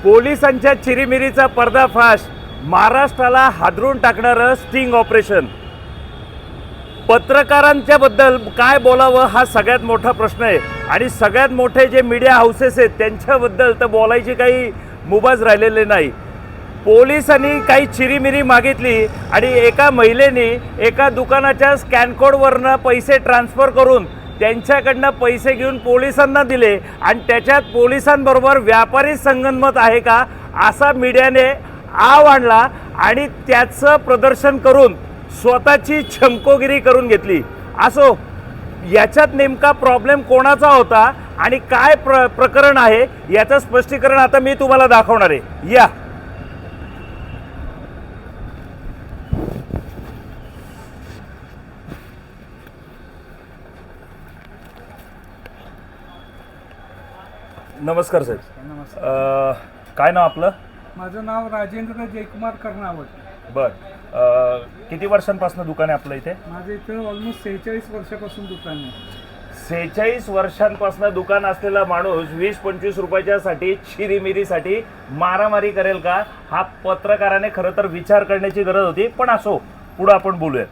पोलिसांच्या चिरीमिरीचा पर्दाफाश, महाराष्ट्राला हादरून टाकणारं स्टिंग ऑपरेशन. पत्रकारांच्या बद्दल काय बोलावं हा सगळ्यात मोठा प्रश्न आहे. आणि सगळ्यात मोठे जे मीडिया हाऊसेस आहेत त्यांच्याबद्दल तर बोलायची काही मुभाच राहिलेले नाही. पोलिसांनी काही चिरीमिरी मागितली आणि एका महिलेने एका दुकानाच्या स्कॅन कोडवरनं पैसे ट्रान्सफर करून त्यांच्याकडनं पैसे घेऊन पोलिसांना दिले आणि त्याच्यात पोलिसांबरोबर व्यापारी संगनमत आहे का असा मीडियाने आव आणला आणि त्याचं प्रदर्शन करून स्वतःची चमकोगिरी करून घेतली. असो, याच्यात नेमका प्रॉब्लेम कोणाचा होता आणि काय प्रकरण आहे याचं स्पष्टीकरण आता मी तुम्हाला दाखवणार आहे. या नमस्कार साहेब. नमस्कार. काय नाव आपलं? माझं नाव राजेंद्र जयकुमार कर्नावत. बर, किती वर्षांपासून दुकान आहे आपलं इथे? माझं इथं ऑलमोस्ट 46 वर्षापासून दुकान आहे. 46 वर्षांपासून दुकान असलेला माणूस 20-25 रुपयाच्यासाठी चिरीमिरीसाठी मारामारी करेल का? हा पत्रकाराने खरं तर विचार करण्याची गरज होती. पण असो, पुढं आपण बोलूया.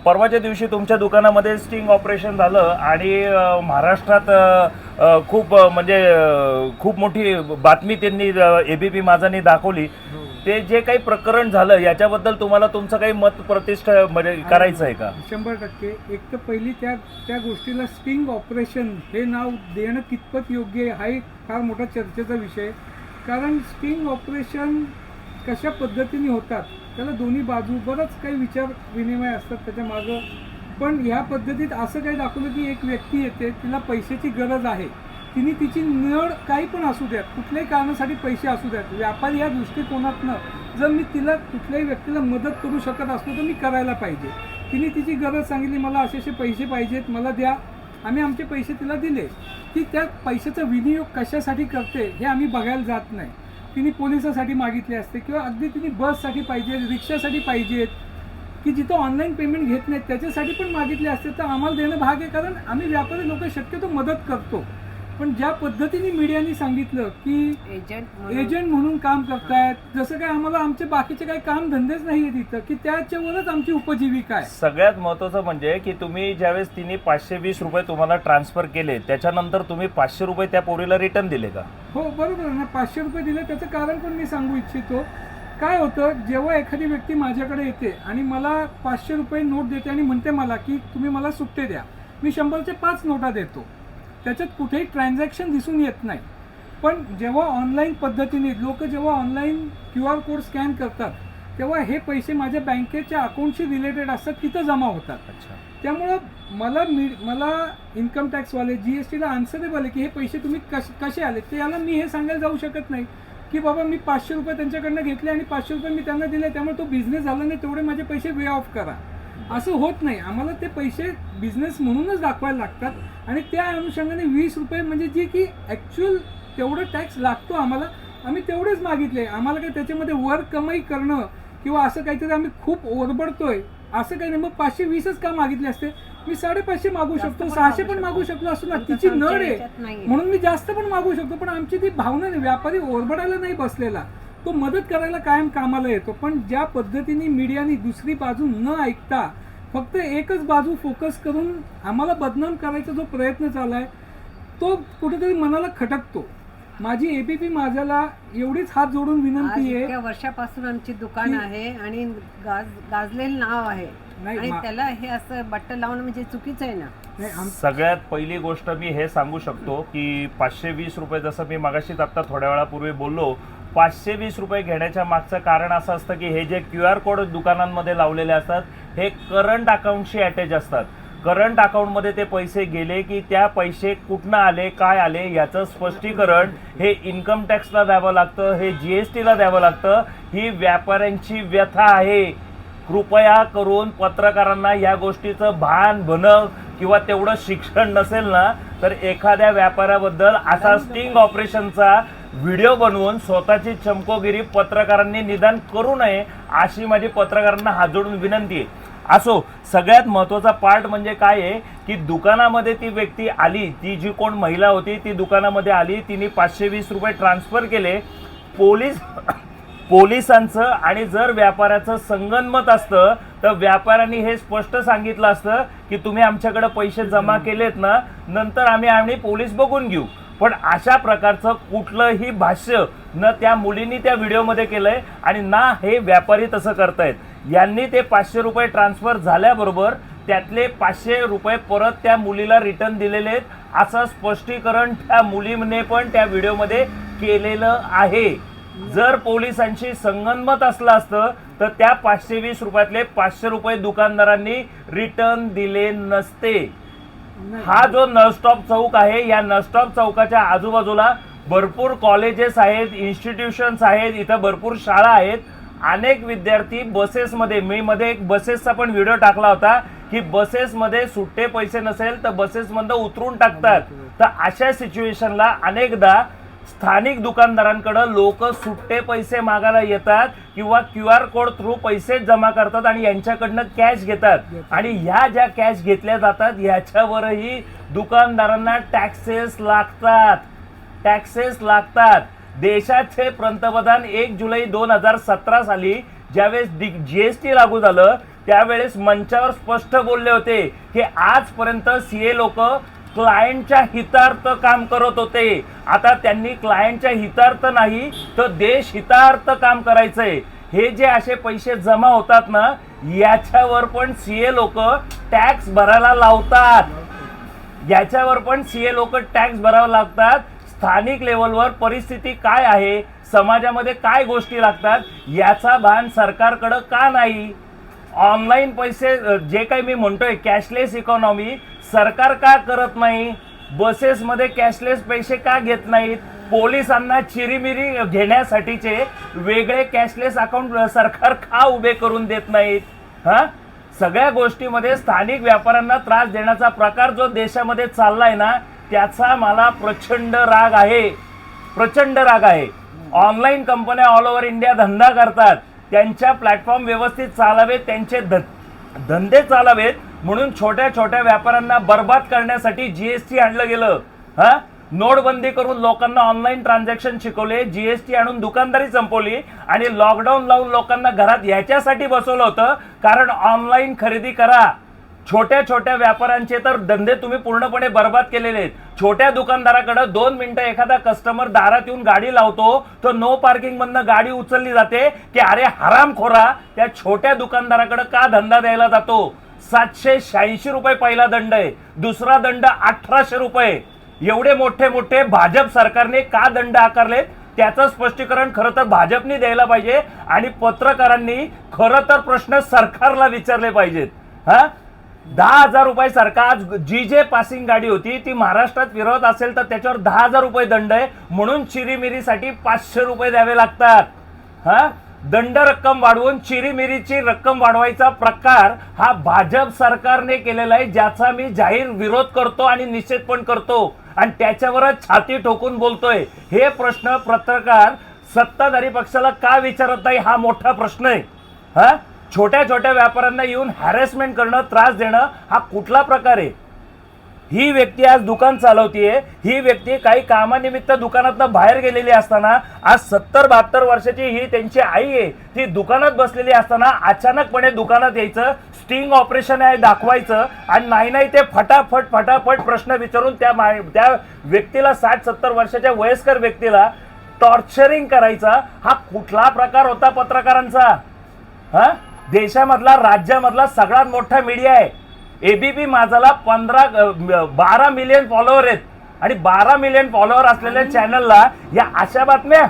परवाच्या दिवशी तुमच्या दुकानामध्ये स्टिंग ऑपरेशन झालं आणि महाराष्ट्रात खूप मोठी बातमी त्यांनी ABP माझानी दाखवली. ते जे काही प्रकरण झालं याच्याबद्दल तुम्हाला तुमचं काही मत प्रतिष्ठा म्हणजे करायचं आहे का? 100%. एक तर पहिली त्या गोष्टीला स्टिंग ऑपरेशन हे नाव देणं कितपत योग्य आहे हा एक फार मोठा चर्चेचा विषय. कारण स्टिंग ऑपरेशन कशा पद्धतीने होतात त्याला दोन्ही बाजू बरंच काही विचार विनिमय असतात त्याच्या मागं. पण ह्या पद्धतीत असं काही दाखवलं की एक व्यक्ती येते, तिला पैशाची गरज आहे, तिने तिची निवड काही पण असू द्यात, कुठल्याही कारणासाठी पैसे असू द्यात, व्यापारी या दृष्टिकोनातनं जर मी तिला कुठल्याही व्यक्तीला मदत करू शकत असतो तर मी करायला पाहिजे. तिने तिची गरज सांगितली, मला असे पैसे पाहिजेत, मला द्या. आम्ही आमचे पैसे तिला दिले. ती त्या पैशाचा विनियोग कशासाठी करते हे आम्ही बघायला जात नाही. तिने पोलिसासाठी मागितले असते किंवा अगदी तिने बससाठी पाहिजे, रिक्षासाठी पाहिजेत, की जिथं ऑनलाईन पेमेंट घेत नाहीत त्याच्यासाठी पण मागितले असते तर आम्हाला देणं भाग आहे. कारण आम्ही व्यापारी लोक शक्यतो मदत करतो. पण ज्या पद्धतीने मीडियाने सांगितलं की एजंट म्हणून काम करतायत, जसं काय आम्हाला आमचे बाकीचे काही काम धंदेच नाही आहेत इथं, की त्याच्यावरच आमची उपजीविका आहे. सगळ्यात महत्त्वाचं म्हणजे की तुम्ही ज्यावेळेस तिने 520 रुपये तुम्हाला ट्रान्सफर केले त्याच्यानंतर तुम्ही 500 रुपये त्या पोरीला रिटर्न दिले का? हो, बरोबर ना. 500 रुपये दिले. त्याचं कारण पण मी सांगू इच्छितो. काय होतं, जेव्हा एखादी व्यक्ती माझ्याकडे येते आणि मला 500 रुपये नोट देते आणि म्हणते मला की तुम्ही मला सुट्टे द्या, मी 100च्या 5 नोटा देतो. त्याच्यात कुठेही ट्रान्झॅक्शन दिसून येत नाही. पण जेव्हा ऑनलाईन पद्धतीने लोक जेव्हा ऑनलाईन QR कोड स्कॅन करतात तेव्हा हे पैसे माझ्या बँकेच्या अकाउंटशी रिलेटेड असतात, तिथं जमा होतात. त्यामुळं मला इन्कम टॅक्सवाले GSTला आन्सरेबल आहे की हे पैसे तुम्ही कसे आले ते याला मी हे सांगायला जाऊ शकत नाही की बाबा मी 500 रुपये त्यांच्याकडनं घेतले आणि 500 रुपये मी त्यांना दिले त्यामुळे तो बिझनेस झाला नाही, तेवढे माझे पैसे वे ऑफ करा. असं होत नाही. आम्हाला ते पैसे बिझनेस म्हणूनच दाखवायला लागतात आणि त्या अनुषंगाने 20 रुपये म्हणजे जी की ॲक्च्युअल तेवढं टॅक्स लागतो आम्हाला, आम्ही तेवढेच मागितले. आम्हाला काही त्याच्यामध्ये वर कमाई करणं किंवा असं काहीतरी आम्ही खूप ओरबडतोय असं काही नाही. मग 520च का मागितले असते? मी 550 मागू शकतो, 600 पण मागू शकलो असतो ना. तिची नड आहे म्हणून मी जास्त पण मागू शकतो. पण आमची ती भावना नाही. व्यापारी ओरबडायला नाही बसलेला, तो मदत करायला कायम कामाला येतो. पण ज्या पद्धतीने मीडियाने दुसरी बाजू न ऐकता फक्त एकच बाजू फोकस करून आम्हाला बदनाम करायचा जो प्रयत्न चाललाय तो कुठेतरी मनाला खटकतो. माझी ABP माझ्याला एवढीच हात जोडून विनंती आहे. वर्षापासून आमची दुकान आहे आणि गाजलेलं नाव आहे आणि त्याला हे असं बट्ट लावणं म्हणजे चुकीचं आहे ना. सगळ्यात पहिली गोष्ट मी हे सांगू शकतो की 520 रुपये, जसं मी मगाशीच आता थोड्या वेळापूर्वी बोललो, 520 रुपये घेण्याच्या मागचं कारण असं असतं की हे जे QR कोड दुकानांमध्ये लावलेले असतात हे करंट अकाउंटशी अटॅच असतात. करंट अकाउंटमध्ये ते पैसे गेले की त्या पैसे कुठनं आले, काय आले याचं स्पष्टीकरण हे इन्कम टॅक्सला द्यावं लागतं, हे GSTला द्यावं लागतं. ही व्यापाऱ्यांची व्यथा आहे. कृपया करून पत्रकारांना या गोष्टीचं भान भनं किंवा तेवढं शिक्षण नसेल ना तर एखाद्या व्यापाऱ्याबद्दल असा स्टिंग ऑपरेशनचा व्हिडिओ बनवून स्वतःची चमकोगिरी पत्रकारांनी निदान करू नये अशी माझी पत्रकारांना हात जोडून विनंती आहे. असो, सगळ्यात महत्त्वाचा पार्ट म्हणजे काय आहे की दुकानामध्ये ती व्यक्ती आली, ती जी कोण महिला होती ती दुकानामध्ये आली, तिने 520 रुपये ट्रान्सफर केले. पोलिसांचं आणि जर व्यापाऱ्याचं संगनमत असतं तर व्यापाऱ्यांनी हे स्पष्ट सांगितलं असतं की तुम्ही आमच्याकडे पैसे जमा केलेत ना, नंतर आम्ही पोलीस बघून घेऊ. पण अशा प्रकारचं कुठलंही भाष्य न त्या मुलींनी त्या व्हिडिओमध्ये केलंय आणि ना हे व्यापारी तसं करतायत. यांनी ते 500 रुपये ट्रान्सफर झाल्याबरोबर त्यातले 500 रुपये परत त्या मुलीला रिटर्न दिलेले आहेत, असं स्पष्टीकरण त्या मुलीने पण त्या व्हिडिओमध्ये केलेलं आहे. जर पोलिसांशी संगनमत असलं असतं तर त्या 520 रुपयातले 500 रुपये दुकानदारांनी रिटर्न दिले नसते. हा जो नळस्टॉप चौक आहे, या नळस्टॉप चौकाच्या आजूबाजूला भरपूर कॉलेजेस आहेत, इन्स्टिट्यूशन्स आहेत, इथं भरपूर शाळा आहेत. अनेक विद्यार्थी बसेसमध्ये, मी मध्ये एक बसेसचा पण व्हिडिओ टाकला होता की बसेसमध्ये सुट्टे पैसे नसेल तर बसेसमधनं उतरून टाकतात. तर अशा सिच्युएशनला अनेकदा स्थानिक दुकानदारांकडे लोक सुट्टे पैसे मागायला येतात किंवा QR कोड थ्रू पैसे जमा करतात आणि यांच्याकडनं कॅश घेतात. आणि ह्या ज्या कॅश घेतल्या जातात ह्याच्यावरही दुकानदारांना टॅक्सेस लागतात. देशाचे पंतप्रधान 1 जुलै 2017 साली ज्यावेळेस GST लागू झालं त्यावेळेस मंचावर स्पष्ट बोलले होते की आजपर्यंत CA लोक क्लायंटच्या हितार्थ काम करत होते. आता त्यांनी क्लायंटच्या हितार्थ नाही तर देश हितार्थ काम करायचंय. हे जे असे पैसे जमा होतात ना, याच्यावर पण CA लोक टॅक्स भरायला लावतात. याच्यावर पण CA लोक टॅक्स भरावा लागतात. स्थानिक लेवलवर परिस्थिती काय आहे, समाजामध्ये काय गोष्टी लागतात याचा भान सरकारकडं का नाही? ऑनलाईन पैसे जे काही मी म्हणतोय कॅशलेस इकॉनॉमी सरकार का करत नाही? बसेसमध्ये कॅशलेस पैसे का घेत नाहीत? पोलिसांना चिरीमिरी घेण्यासाठीचे वेगळे कॅशलेस अकाउंट सरकार का उभे करून देत नाहीत? सगळ्या गोष्टीमध्ये स्थानिक व्यापाऱ्यांना त्रास देण्याचा प्रकार जो देशामध्ये चाललाय ना, त्याचा मला प्रचंड राग आहे. ऑनलाईन कंपन्या ऑल ओव्हर इंडिया धंदा करतात, त्यांच्या प्लॅटफॉर्म व्यवस्थित चालावेत, त्यांचे धंदे चालावेत म्हणून छोट्या छोट्या व्यापाऱ्यांना बर्बाद करण्यासाठी GST आणलं गेलं. नोटबंदी करून लोकांना ऑनलाईन ट्रान्झॅक्शन शिकवले, GST आणून दुकानदारी संपवली आणि लॉकडाऊन लावून लोकांना घरात याच्यासाठी बसवलं होतं कारण ऑनलाईन खरेदी करा. छोट्या छोट्या व्यापाऱ्यांचे तर धंदे तुम्ही पूर्णपणे बर्बाद केलेले आहेत. छोट्या दुकानदाराकडे 2 मिनिटं एखादा कस्टमर दारात येऊन गाडी लावतो तर नो पार्किंग मधनं गाडी उचलली जाते की अरे हरामखोरा, त्या छोट्या दुकानदाराकडे का धंदा द्यायला जातो? 786 रुपये पहिला दंड आहे, दुसरा दंड 1800 रुपये. एवढे मोठे भाजप सरकारने का दंड आकारले त्याचं स्पष्टीकरण खरं तर भाजपने द्यायला पाहिजे आणि पत्रकारांनी खरं तर प्रश्न सरकारला विचारले पाहिजेत. 10,000 रुपये सरकार जी पासिंग गाडी होती ती महाराष्ट्रात फिरवत असेल तर त्याच्यावर 10,000 रुपये दंड आहे, म्हणून चिरीमिरीसाठी 500 रुपये द्यावे लागतात. दंड रक्कम वाढवून चिरीमिरीची रक्कम वाढवायचा प्रकार हा भाजप सरकारने केलेला आहे, ज्याचा मी जाहीर विरोध करतो आणि निषेध पण करतो आणि त्याच्यावरच छाती ठोकून बोलतोय. हे प्रश्न पत्रकार सत्ताधारी पक्षाला का विचारत नाही हा मोठा प्रश्न आहे. छोट्या छोट्या व्यापाऱ्यांना येऊन हॅरेसमेंट करणं, त्रास देणं हा कुठला प्रकार आहे? ही व्यक्ती आज दुकान चालवतीये, ही व्यक्ती काही कामानिमित्त दुकानातनं बाहेर गेलेली असताना आज 70-72 वर्षाची ही त्यांची आई आहे, ती दुकानात बसलेली असताना अचानकपणे दुकानात यायचं, स्टिंग ऑपरेशन आहे दाखवायचं आणि नाही ते फटाफट प्रश्न विचारून त्या व्यक्तीला 60-70 वर्षाच्या वयस्कर व्यक्तीला टॉर्चरिंग करायचा हा कुठला प्रकार होता पत्रकारांचा? देशामधला, राज्यामधला सगळ्यात मोठा मीडिया आहे. ABP माझाला 12 मिलियन फॉलोअर आहेत आणि 12 मिलियन फॉलोअर असलेल्या चॅनलला या अशा बातम्या.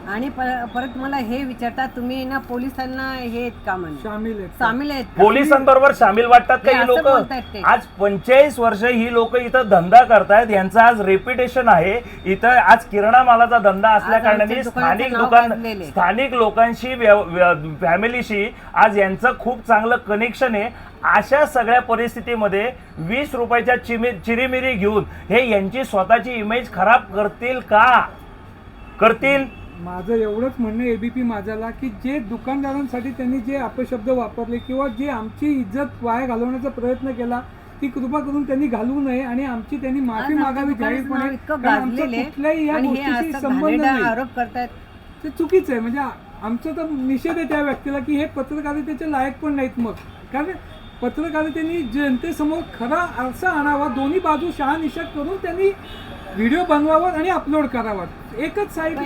आणि परत मला हे विचारतात तुम्ही ना पोलिसांना हे आहेत का म्हणजे सामील आहेत? पोलिसांबरोबर सामील वाटतात का ही लोक? आज 45 वर्ष ही लोक इथं धंदा करतायत, यांचा आज रेप्युटेशन आहे. इथं आज किराणा मालाचा धंदा असल्या कारणाने स्थानिक लोकांशी, फॅमिलीशी आज यांचं खूप चांगलं कनेक्शन आहे. अशा सगळ्या परिस्थितीमध्ये 20 रुपयाच्या चिरीमिरी घेऊन हे यांची स्वतःची इमेज खराब करतील का? करतील? माझं एवढंच म्हणणं एबीपी माझ्याला की जे दुकानदारांसाठी त्यांनी जे अपशब्द वापरले किंवा जे आमची इज्जत वाया घालवण्याचा प्रयत्न केला ती कृपा करून त्यांनी घालवू नये आणि आमची त्यांनी माफी आज मागावी आमच्या जाहीरपणे. इतकं कारण आमचं गाजलेलं आहे कुठल्याही या आणि हे गोष्टीशी असं संबंध घाणेरडा नाही. आरोप करतायत. ते चुकीचं आहे. म्हणजे आमचं तर निषेध आहे त्या व्यक्तीला की हे पत्रकारितेचे लायक पण नाहीत. मग कारण पत्रकारितेने जनतेसमोर खरा आरसा आणावा, दोन्ही बाजू शहानिशा करून त्यांनी व्हिडिओ बनवावा आणि अपलोड करावा. एकच साईड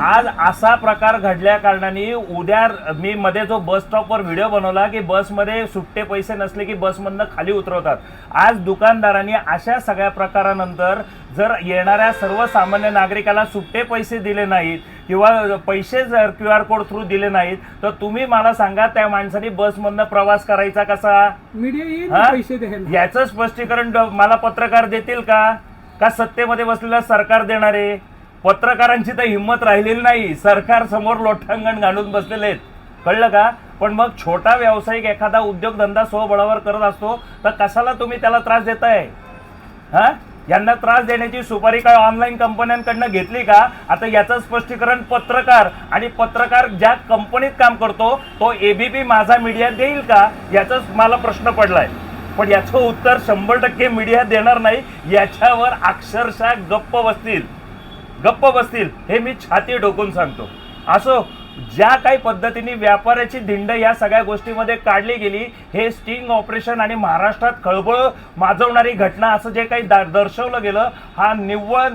आज असा प्रकार घडल्या कारणाने उद्या मी मध्ये जो बस स्टॉपवर व्हिडिओ बनवला की बसमध्ये सुट्टे पैसे नसले की बसमधनं खाली उतरवतात. आज दुकानदारांनी अशा सगळ्या प्रकारानंतर जर येणाऱ्या सर्वसामान्य नागरिकाला सुट्टे पैसे दिले नाहीत किंवा पैसे जर QR कोड थ्रू दिले नाहीत तर तुम्ही मला सांगा त्या माणसाने बसमधनं प्रवास करायचा कसा? मीडिया येईल हा? पैसे द्यायला. याचं स्पष्टीकरण मला पत्रकार देतील का सत्तेमध्ये बसलेलं सरकार देणारे? पत्रकारांची तर हिंमत राहिलेली नाही. सरकार समोर लोटांगण घालून बसलेले आहेत. कळलं का? पण मग छोटा व्यावसायिक एखादा उद्योगधंदा स्वबळावर करत असतो तर कशाला तुम्ही त्याला त्रास देताय? हा, यांना त्रास देण्याची सुपारी काय ऑनलाईन कंपन्यांकडनं घेतली का? आता याचं स्पष्टीकरण पत्रकार आणि पत्रकार ज्या कंपनीत काम करतो तो एबीपी माझा मीडिया देईल का? याचाच मला प्रश्न पडलाय. पण याचं उत्तर 100% मीडिया देणार नाही. याच्यावर अक्षरशः गप्प बसतील हे मी छाती ठोकून सांगतो. असो, ज्या काही पद्धतीने व्यापाऱ्याची धिंड या सगळ्या गोष्टीमध्ये काढली गेली, हे स्टिंग ऑपरेशन आणि महाराष्ट्रात खळबळ माजवणारी घटना असं जे काही दर्शवलं गेलं, हा निव्वळ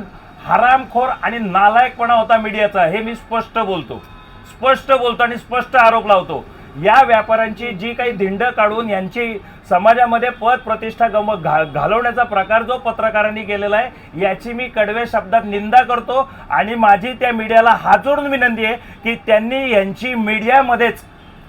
हरामखोर आणि नालायकपणा होता मीडियाचा. हे मी स्पष्ट बोलतो आणि स्पष्ट आरोप लावतो. या व्यापाऱ्यांची जी काही धिंड काढून यांची समाजामध्ये पद प्रतिष्ठा घालवण्याचा प्रकार जो पत्रकारांनी केलेला आहे याची मी कडव्या शब्दात निंदा करतो आणि माझी त्या मीडियाला हात जोडून विनंती आहे की त्यांनी यांची मीडियामध्येच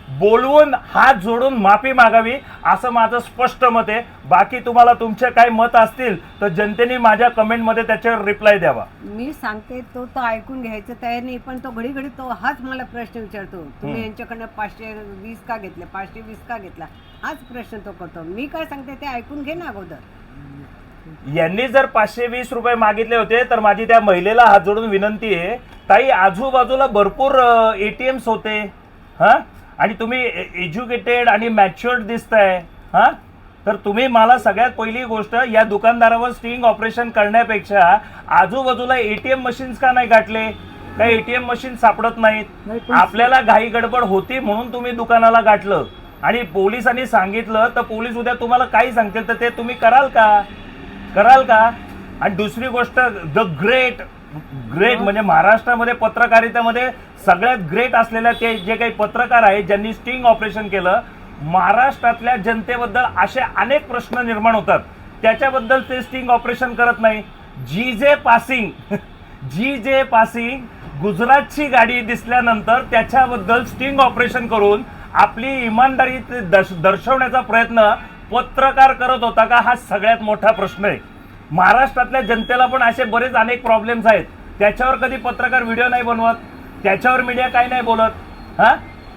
बोलवून हात जोडून माफी मागावी असं माझं स्पष्ट मत आहे. बाकी तुम्हाला तुमचे काय मत असतील तर जनतेने माझ्या कमेंटमध्ये त्याच्यावर रिप्लाय द्यावा. मी सांगते तो ऐकून घ्यायचं तयार नाही, पण तो घडी घडी तो हाच मला प्रश्न विचारतो, तुम्ही यांच्याकडनं 520 का घेतले, 520 का घेतला, हाच प्रश्न तो करतो. मी काय सांगते ते ऐकून घे ना अगोदर. यांनी जर 520 रुपये मागितले होते तर माझी त्या महिलेला हात जोडून विनंती आहे, ताई आजूबाजूला भरपूर ATMs होते हा, आणि तुम्ही एज्युकेटेड आणि मॅच्युअर्ड दिसताय हा, तर तुम्ही मला सगळ्यात पहिली गोष्ट या दुकानदारावर स्टिंग ऑपरेशन करण्यापेक्षा आजूबाजूला ATM मशीन्स का नाही गाठले? काही ATM मशीन सापडत नाहीत. आपल्याला घाई गडबड होती म्हणून तुम्ही दुकानाला गाठलं आणि पोलिसांनी सांगितलं तर पोलीस उद्या तुम्हाला काही सांगतील तर ते तुम्ही कराल का? आणि दुसरी गोष्ट द ग्रेट म्हणजे महाराष्ट्रामध्ये पत्रकारितेमध्ये सगळ्यात ग्रेट असलेल्या ते जे काही पत्रकार आहेत ज्यांनी स्टिंग ऑपरेशन केलं, महाराष्ट्रातल्या जनतेबद्दल असे अनेक प्रश्न निर्माण होतात, त्याच्याबद्दल ते स्टिंग ऑपरेशन करत नाही. जी जे पासिंग गुजरातची गाडी दिसल्यानंतर त्याच्याबद्दल स्टिंग ऑपरेशन करून आपली इमानदारी दर्शवण्याचा प्रयत्न पत्रकार करत होता का? हा सगळ्यात मोठा प्रश्न आहे. महाराष्ट्रातल्या जनतेला पण असे बरेच अनेक प्रॉब्लेम्स आहेत, त्याच्यावर कधी पत्रकार व्हिडिओ नाही बनवत, त्याच्यावर मीडिया काय नाही बोलत हा.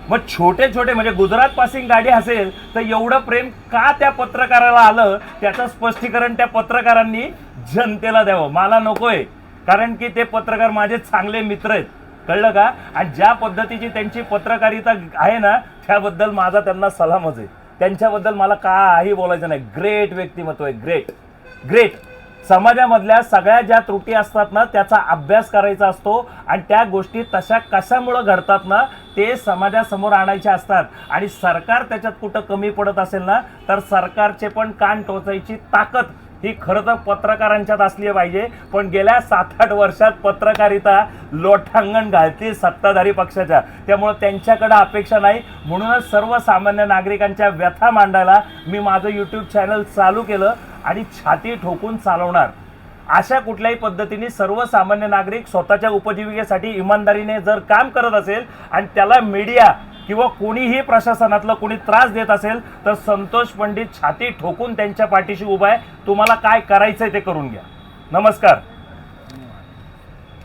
मग छोटे म्हणजे गुजरात पासिंग गाडी असेल तर एवढं प्रेम का त्या पत्रकाराला आलं त्याचं स्पष्टीकरण त्या पत्रकारांनी जनतेला द्यावं. मला नकोय, कारण की ते पत्रकार माझे चांगले मित्र आहेत. कळलं का? आणि ज्या पद्धतीची त्यांची पत्रकारिता आहे ना त्याबद्दल माझा त्यांना सलामच आहे. त्यांच्याबद्दल मला काही बोलायचं नाही. ग्रेट व्यक्तिमत्व आहे, ग्रेट. समाजामधल्या सगळ्या ज्या त्रुटी असतात ना त्याचा अभ्यास करायचा असतो आणि त्या गोष्टी तशा कशामुळे घडतात ना ते समाजासमोर आणायचे असतात. आणि सरकार त्याच्यात कुठं कमी पडत असेल ना तर सरकारचे पण कान टोचायची ताकद ही खरं तर पत्रकारांच्यात असली पाहिजे. पण गेल्या 7-8 वर्षात पत्रकारिता लोटांगण घालते सत्ताधारी पक्षाच्या, त्यामुळे त्यांच्याकडे अपेक्षा नाही. म्हणूनच सर्वसामान्य नागरिकांच्या व्यथा मांडायला मी माझं YouTube चॅनल चालू केलं आणि छाती ठोकून चालवणार. अशा कुठल्याही पद्धतीने सर्वसामान्य नागरिक स्वतःच्या उपजीविकेसाठी इमानदारीने जर काम करत असेल आणि त्याला मीडिया किंवा कोणीही प्रशासनातलं कोणी त्रास देत असेल तर संतोष पंडित छाती ठोकून त्यांच्या पाठीशी उभा आहे. तुम्हाला काय करायचंय ते करून घ्या. नमस्कार.